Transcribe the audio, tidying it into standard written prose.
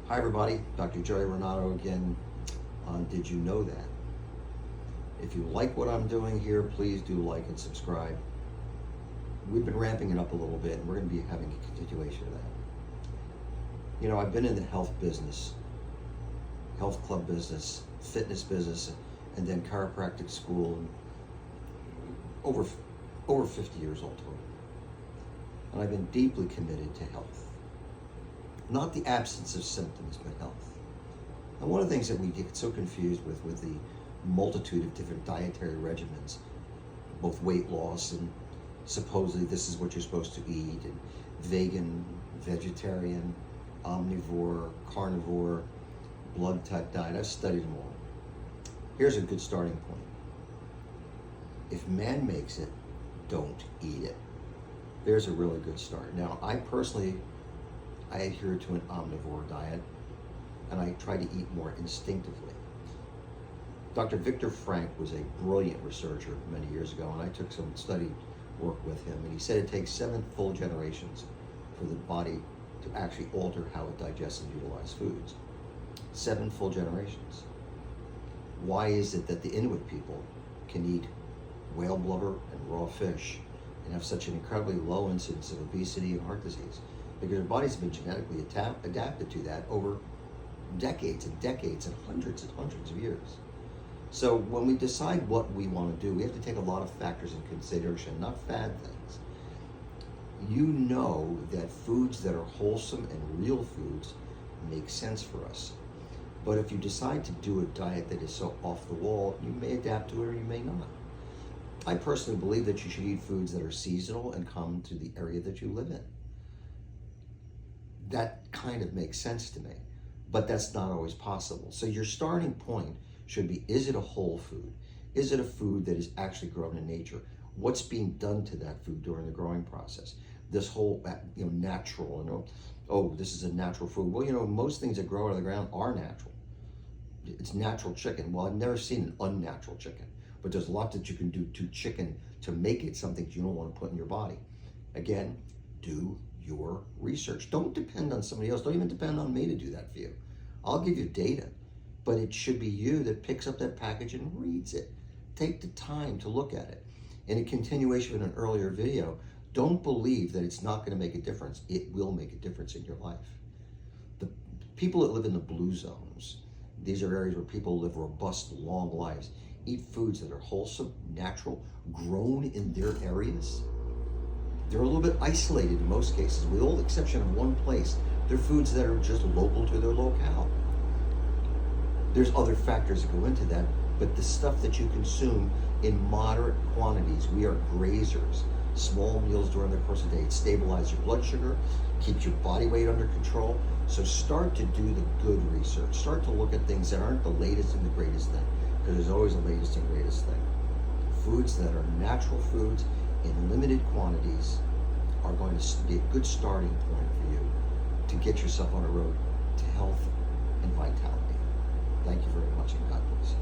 Hi everybody, Dr. Joey Renato again on Did You Know That? If you like what I'm doing here, please do like and subscribe. We've been ramping it up a little bit and we're going to be having a continuation of that. You know, I've been in the health business, health club business, fitness business, and then chiropractic school, and over 50 years old total. And I've been deeply committed to health. Not the absence of symptoms, but health. And one of the things that we get so confused with the multitude of different dietary regimens, both weight loss and supposedly this is what you're supposed to eat, and vegan, vegetarian, omnivore, carnivore, blood type diet. I've studied them all. Here's a good starting point. If man makes it, don't eat it. There's a really good start. Now, I adhere to an omnivore diet, and I try to eat more instinctively. Dr. Viktor Frankl was a brilliant researcher many years ago, and I took some study work with him, and he said it takes 7 full generations for the body to actually alter how it digests and utilizes foods. 7 full generations. Why is it that the Inuit people can eat whale blubber and raw fish and have such an incredibly low incidence of obesity and heart disease? Because their bodies have been genetically adapted to that over decades and decades and hundreds of years. So when we decide what we want to do, we have to take a lot of factors in consideration, not fad things. You know that foods that are wholesome and real foods make sense for us. But if you decide to do a diet that is so off the wall, you may adapt to it or you may not. I personally believe that you should eat foods that are seasonal and come to the area that you live in. That kind of makes sense to me, but that's not always possible. So your starting point should be, is it a whole food? Is it a food that is actually grown in nature? What's being done to that food during the growing process? This whole, natural, oh, this is a natural food. Well, most things that grow out of the ground are natural. It's natural chicken. Well, I've never seen an unnatural chicken, but there's a lot that you can do to chicken to make it something you don't want to put in your body. Again, do your research. Don't depend on somebody else. Don't even depend on me to do that for you. I'll give you data, but it should be you that picks up that package and reads it. Take the time to look at it. In a continuation of an earlier video, don't believe that it's not going to make a difference. It will make a difference in your life. The people that live in the blue zones, these are areas where people live robust, long lives, eat foods that are wholesome, natural, grown in their areas. They're a little bit isolated in most cases, with all exception of one place. They're foods that are just local to their locale. There's other factors that go into that, but the stuff that you consume in moderate quantities, we are grazers. Small meals during the course of the day, it stabilizes your blood sugar, keeps your body weight under control. So start to do the good research. Start to look at things that aren't the latest and the greatest thing, because there's always the latest and greatest thing. Foods that are natural foods in limited quantities are going to be a good starting point for you to get yourself on a road to health and vitality. Thank you very much, and God bless.